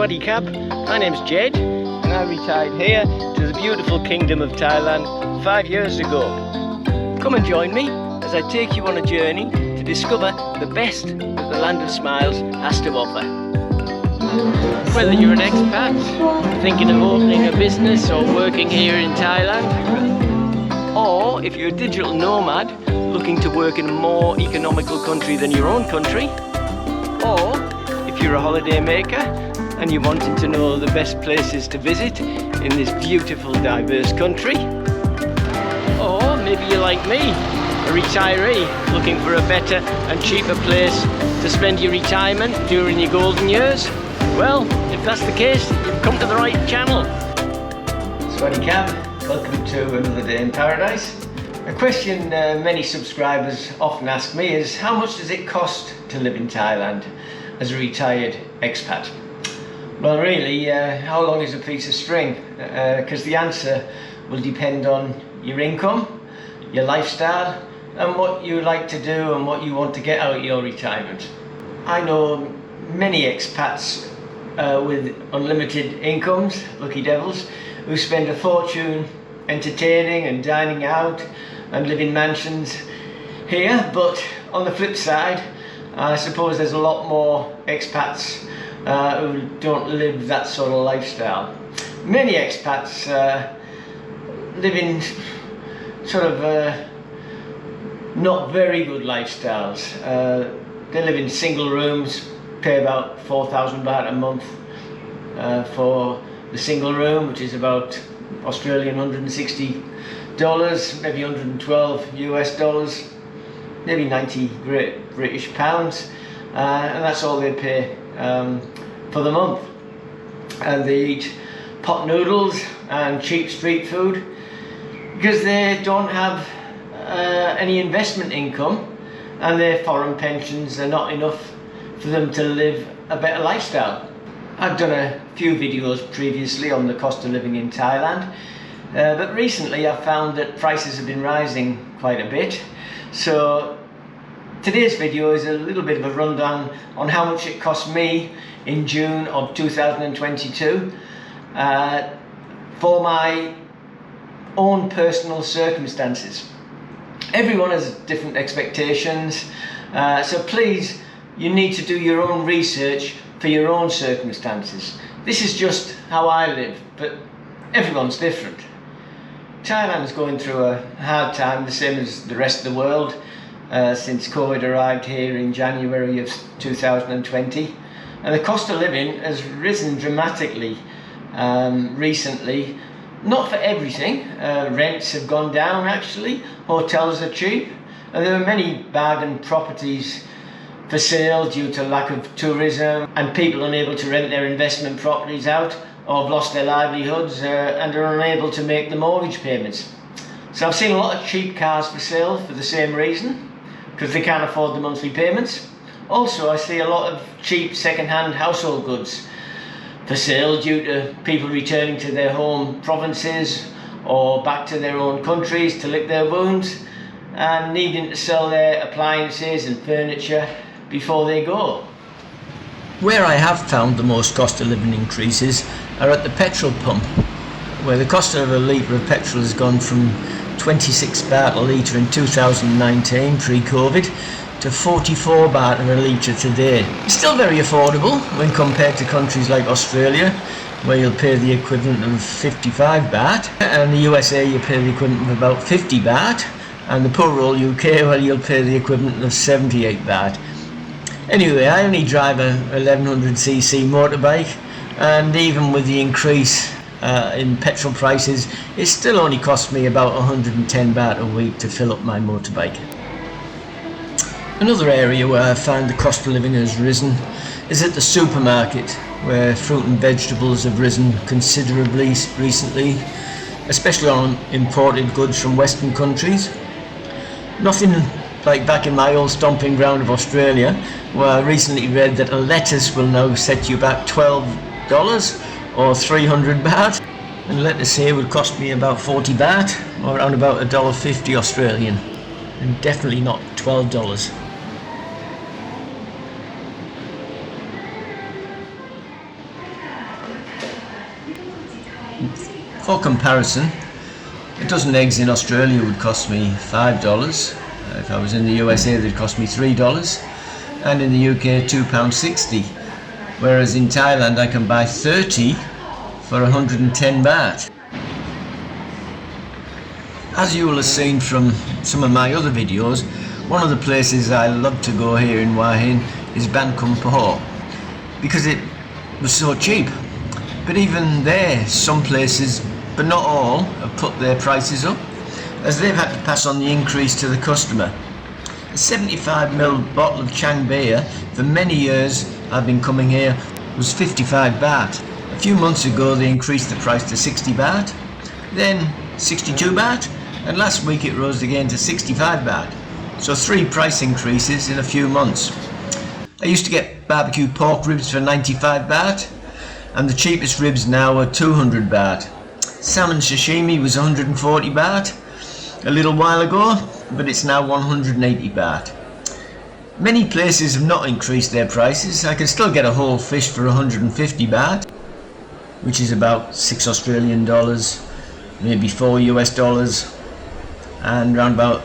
Swaddy Cab, my name's Jed and I retired here to the beautiful kingdom of Thailand 5 years ago. Come and join me as I take you on a journey to discover the best that the land of smiles has to offer. Whether you're an expat, thinking of opening a business or working here in Thailand, or if you're a digital nomad looking to work in a more economical country than your own country, or if you're a holiday maker and you're wanting to know the best places to visit in this beautiful, diverse country, or maybe you're like me, a retiree looking for a better and cheaper place to spend your retirement during your golden years. Well, if that's the case, you've come to the right channel. Swaddy Cab, welcome to another day in paradise. A question many subscribers often ask me is, how much does it cost to live in Thailand as a retired expat? Well, really, how long is a piece of string? Because the answer will depend on your income, your lifestyle, and what you like to do and what you want to get out of your retirement. I know many expats with unlimited incomes, lucky devils, who spend a fortune entertaining and dining out and live in mansions here, but on the flip side, I suppose there's a lot more expats who don't live that sort of lifestyle. Many expats live in sort of not very good lifestyles. They live in single rooms, pay about 4,000 baht a month for the single room, which is about Australian $160, maybe 112 US dollars, maybe 90 Great British pounds, and that's all they pay for the month. And they eat pot noodles and cheap street food because they don't have any investment income, and their foreign pensions are not enough for them to live a better lifestyle. I've done a few videos previously on the cost of living in Thailand, but recently I've found that prices have been rising quite a bit. So today's video is a little bit of a rundown on how much it cost me in June of 2022 for my own personal circumstances. Everyone has different expectations, so please, you need to do your own research for your own circumstances. This is just how I live, but everyone's different. Thailand's going through a hard time, the same as the rest of the world, since COVID arrived here in January of 2020. And the cost of living has risen dramatically recently. Not for everything. Rents have gone down actually, hotels are cheap, and there are many bargain properties for sale due to lack of tourism and people unable to rent their investment properties out, or have lost their livelihoods and are unable to make the mortgage payments. So I've seen a lot of cheap cars for sale for the same reason, because they can't afford the monthly payments. Also, I see a lot of cheap second-hand household goods for sale due to people returning to their home provinces or back to their own countries to lick their wounds and needing to sell their appliances and furniture before they go. Where I have found the most cost of living increases are at the petrol pump, where the cost of a litre of petrol has gone from 26 baht a litre in 2019 pre-COVID to 44 baht a litre today. It's still very affordable when compared to countries like Australia, where you'll pay the equivalent of 55 baht, and the USA you pay the equivalent of about 50 baht, and the poor old UK, well, you'll pay the equivalent of 78 baht. Anyway, I only drive a 1100cc motorbike, and even with the increase in petrol prices, it still only costs me about 110 baht a week to fill up my motorbike. Another area where I find the cost of living has risen is at the supermarket, where fruit and vegetables have risen considerably recently, especially on imported goods from Western countries. Nothing like back in my old stomping ground of Australia, where I recently read that a lettuce will now set you back $12 or 300 baht, and lettuce here would cost me about 40 baht, or around about $1.50 Australian, and definitely not $12. For comparison, a dozen eggs in Australia would cost me $5. If I was in the USA, they'd cost me $3, and in the UK £2.60, whereas in Thailand I can buy 30 for 110 baht. As you will have seen from some of my other videos, one of the places I love to go here in Hua Hin is Ban Khun Po, because it was so cheap. But even there, some places, but not all, have put their prices up, as they've had to pass on the increase to the customer. A 75ml bottle of Chang beer, for many years I've been coming here, was 55 baht. A few months ago they increased the price to 60 baht, then 62 baht, and last week it rose again to 65 baht. So 3 price increases in a few months. I used to get barbecue pork ribs for 95 baht, and the cheapest ribs now are 200 baht. Salmon sashimi was 140 baht a little while ago, but it's now 180 baht. Many places have not increased their prices. I can still get a whole fish for 150 baht, which is about 6 Australian dollars, maybe 4 US dollars, and around about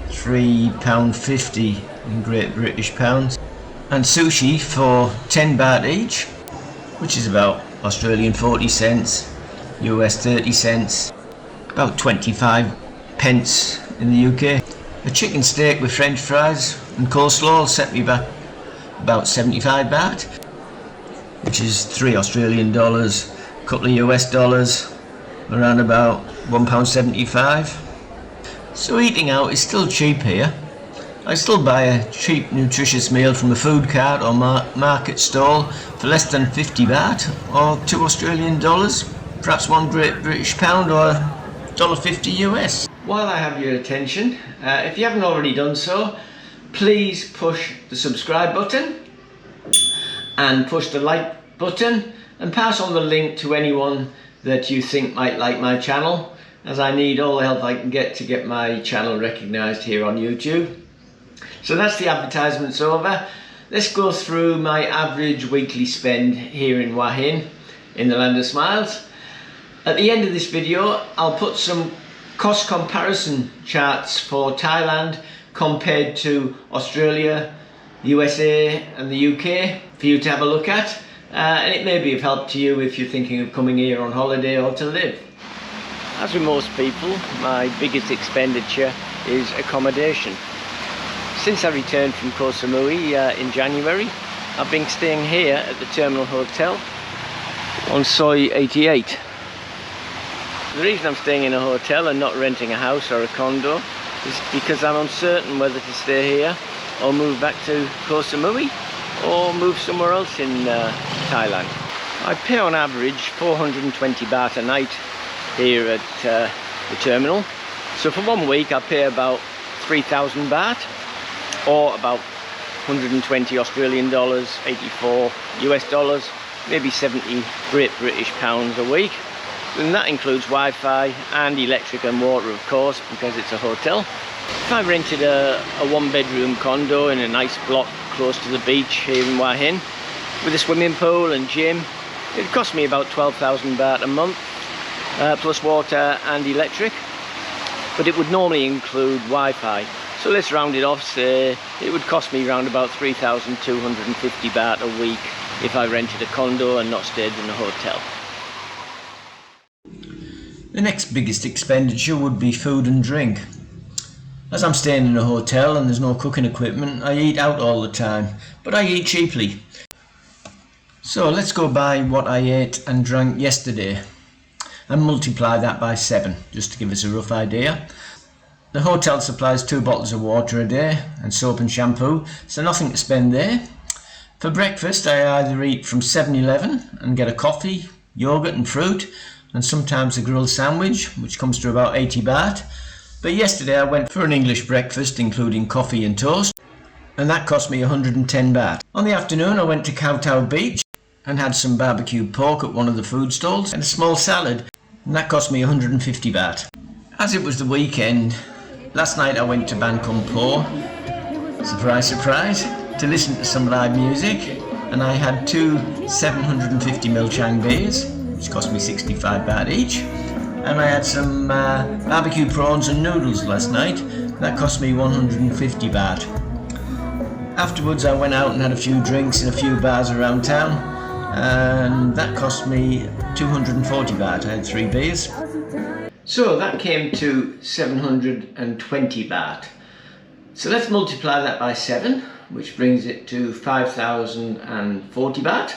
£3.50 in Great British pounds. And sushi for 10 baht each, which is about Australian 40 cents, US 30 cents, about 25 pence in the UK. A chicken steak with French fries and coleslaw will set me back about 75 baht, which is 3 Australian dollars, a couple of US dollars, around about £1.75. So eating out is still cheap here. I still buy a cheap nutritious meal from a food cart or market stall for less than 50 baht or 2 Australian dollars, perhaps 1 Great British pound or $1.50 US. While I have your attention, if you haven't already done so, please push the subscribe button and push the like button and pass on the link to anyone that you think might like my channel, as I need all the help I can get to get my channel recognised here on YouTube. So that's the advertisements over. Let's go through my average weekly spend here in Hua Hin, in the land of smiles. At the end of this video, I'll put some cost comparison charts for Thailand compared to Australia, USA and the UK for you to have a look at, and it may be of help to you if you're thinking of coming here on holiday or to live. As with most people, my biggest expenditure is accommodation. Since I returned from Koh Samui in January, I've been staying here at the Terminal Hotel on Soi 88. The reason I'm staying in a hotel and not renting a house or a condo is because I'm uncertain whether to stay here or move back to Koh Samui or move somewhere else in Thailand. I pay on average 420 baht a night here at the terminal. So for 1 week I pay about 3,000 baht, or about 120 Australian dollars, 84 US dollars, maybe 70 Great British pounds a week. And that includes Wi-Fi and electric and water, of course, because it's a hotel. If I rented a 1-bedroom condo in a nice block close to the beach here in Hua Hin, with a swimming pool and gym, it'd cost me about 12,000 baht a month, plus water and electric. But it would normally include Wi-Fi. So let's round it off, say it would cost me around about 3,250 baht a week if I rented a condo and not stayed in a hotel. The next biggest expenditure would be food and drink. As I'm staying in a hotel and there's no cooking equipment, I eat out all the time, but I eat cheaply. So let's go by what I ate and drank yesterday and multiply that by 7, just to give us a rough idea. The hotel supplies 2 bottles of water a day and soap and shampoo, so nothing to spend there. For breakfast I either eat from 7-Eleven and get a coffee, yogurt and fruit, and sometimes a grilled sandwich, which comes to about 80 baht. But yesterday I went for an English breakfast including coffee and toast, and that cost me 110 baht. On the afternoon I went to Koh Beach and had some barbecued pork at one of the food stalls and a small salad, and that cost me 150 baht. As it was the weekend, last night I went to Ban Khun Po, surprise surprise, to listen to some live music, and I had 2 750ml Chang beers, which cost me 65 baht each, and I had some barbecue prawns and noodles last night. That cost me 150 baht. Afterwards I went out and had a few drinks in a few bars around town, and that cost me 240 baht. I had 3 beers. So that came to 720 baht. So let's multiply that by 7, which brings it to 5,040 baht,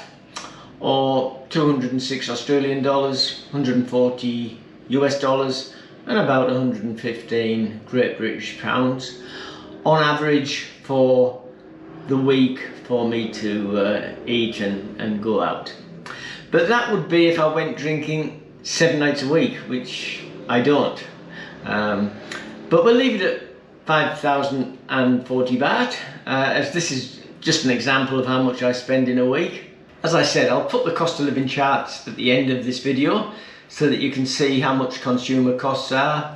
or 206 Australian dollars, 140 US dollars, and about 115 Great British pounds on average for the week for me to eat and go out. But that would be if I went drinking 7 nights a week, which I don't. But we'll leave it at 5,040 baht, as this is just an example of how much I spend in a week. As I said, I'll put the cost of living charts at the end of this video so that you can see how much consumer costs are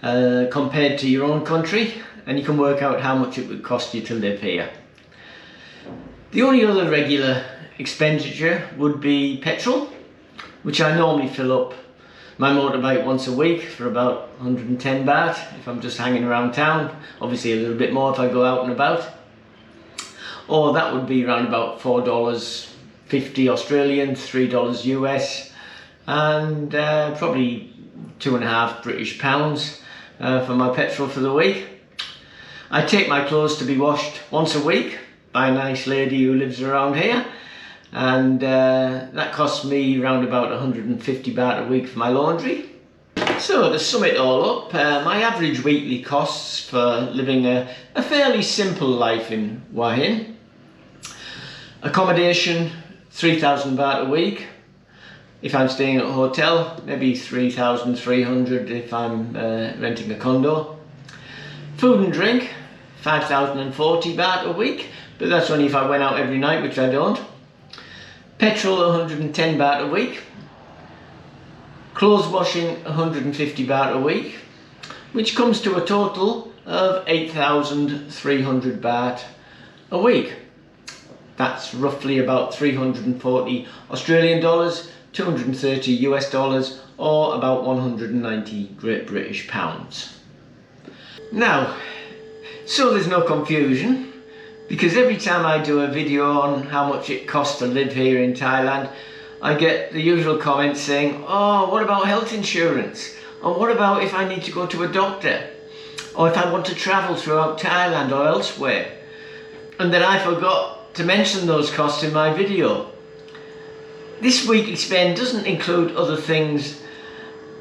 compared to your own country, and you can work out how much it would cost you to live here. The only other regular expenditure would be petrol, which I normally fill up my motorbike once a week for about 110 baht if I'm just hanging around town. Obviously a little bit more if I go out and about. Or that would be around about $4.50 Australian, $3 US, and probably 2.5 British pounds for my petrol for the week. I take my clothes to be washed once a week by a nice lady who lives around here, and that costs me around about 150 baht a week for my laundry. So to sum it all up, my average weekly costs for living a fairly simple life in Hua Hin: accommodation 3,000 baht a week. If I'm staying at a hotel, maybe 3,300 if I'm renting a condo. Food and drink 5,040 baht a week, but that's only if I went out every night, which I don't. Petrol 110 baht a week. Clothes washing 150 baht a week, which comes to a total of 8,300 baht a week. That's roughly about 340 Australian dollars, 230 US dollars, or about 190 Great British pounds. Now, so there's no confusion, because every time I do a video on how much it costs to live here in Thailand, I get the usual comments saying, oh, what about health insurance? Or what about if I need to go to a doctor? Or if I want to travel throughout Thailand or elsewhere? And then I forgot to mention those costs in my video. This weekly spend doesn't include other things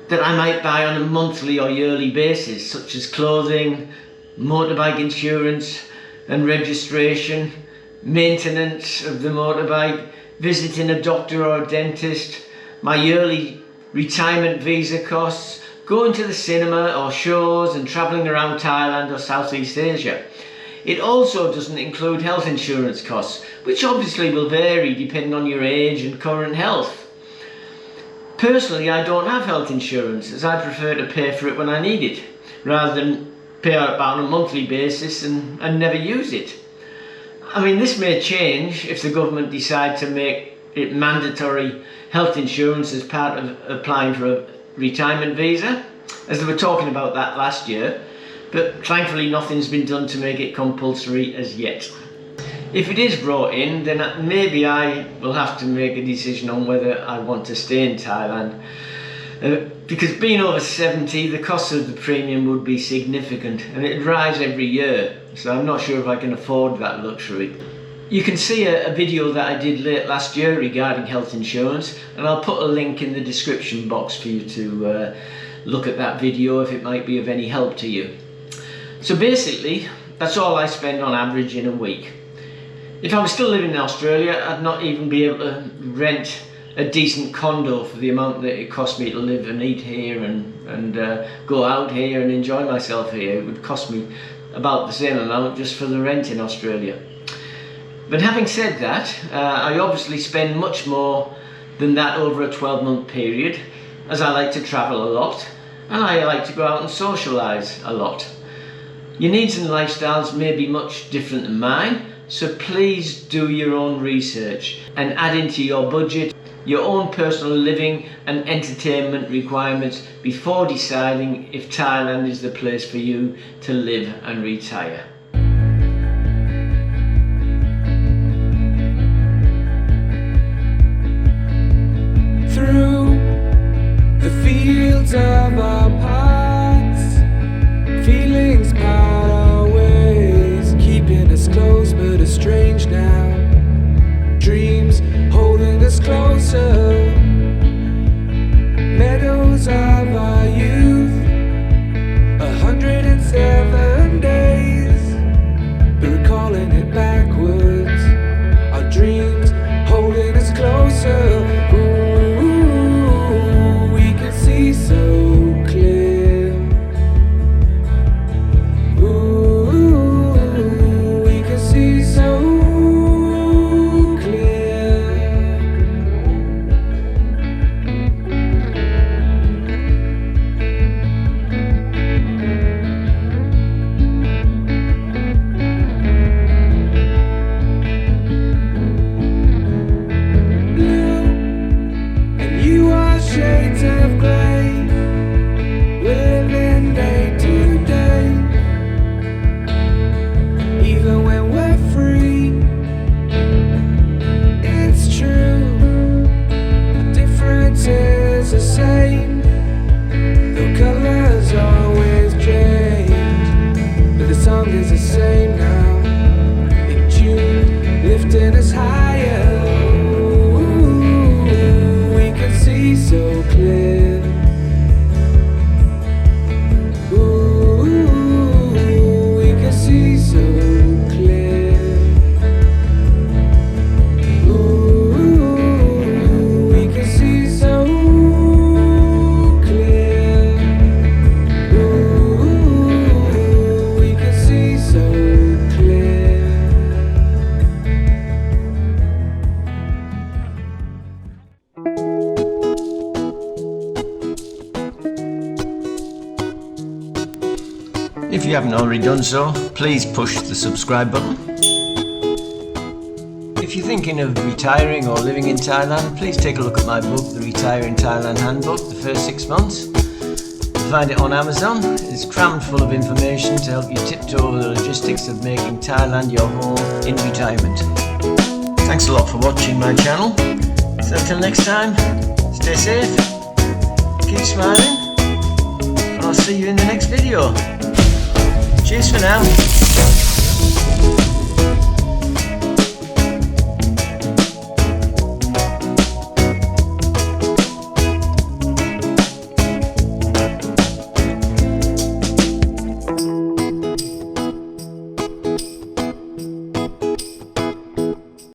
that I might buy on a monthly or yearly basis, such as clothing, motorbike insurance and registration, maintenance of the motorbike, visiting a doctor or a dentist, my yearly retirement visa costs, going to the cinema or shows, and travelling around Thailand or Southeast Asia. It also doesn't include health insurance costs, which obviously will vary depending on your age and current health. Personally, I don't have health insurance, as I prefer to pay for it when I need it, rather than pay out on a monthly basis and never use it. I mean, this may change if the government decide to make it mandatory health insurance as part of applying for a retirement visa, as they were talking about that last year, but thankfully nothing's been done to make it compulsory as yet. If it is brought in, then maybe I will have to make a decision on whether I want to stay in Thailand. Because being over 70, the cost of the premium would be significant, and it'd rise every year, so I'm not sure if I can afford that luxury. You can see a video that I did late last year regarding health insurance, and I'll put a link in the description box for you to look at that video if it might be of any help to you. So basically, that's all I spend on average in a week. If I was still living in Australia, I'd not even be able to rent a decent condo for the amount that it cost me to live and eat here and go out here and enjoy myself here. It would cost me about the same amount just for the rent in Australia. But having said that, I obviously spend much more than that over a 12-month period, as I like to travel a lot and I like to go out and socialise a lot. Your needs and lifestyles may be much different than mine, so please do your own research and add into your budget your own personal living and entertainment requirements before deciding if Thailand is the place for you to live and retire. Through the fields of our paths, feelings part our ways, keeping us close but estranged now. Dreams holding us closer, meadows of our youth, 107 days, but recalling it backwards. Our dreams holding us closer. Ooh, we can see so clear. Ooh, we can see so shades of grey, living day to day. Even when we're free, it's true, the difference is the same. The colors always change, but the song is the same now. In June, lifting us higher. So clear. Ooh, we can see so clear. Ooh, we can see so clear. Ooh, we can see so clear. If you haven't already done so, please push the subscribe button. If you're thinking of retiring or living in Thailand, please take a look at my book, The Retiring Thailand Handbook, the first 6 months. You'll find it on Amazon. It's crammed full of information to help you tiptoe over the logistics of making Thailand your home in retirement. Thanks a lot for watching my channel. So until next time, stay safe, keep smiling, and I'll see you in the next video. Cheers for now.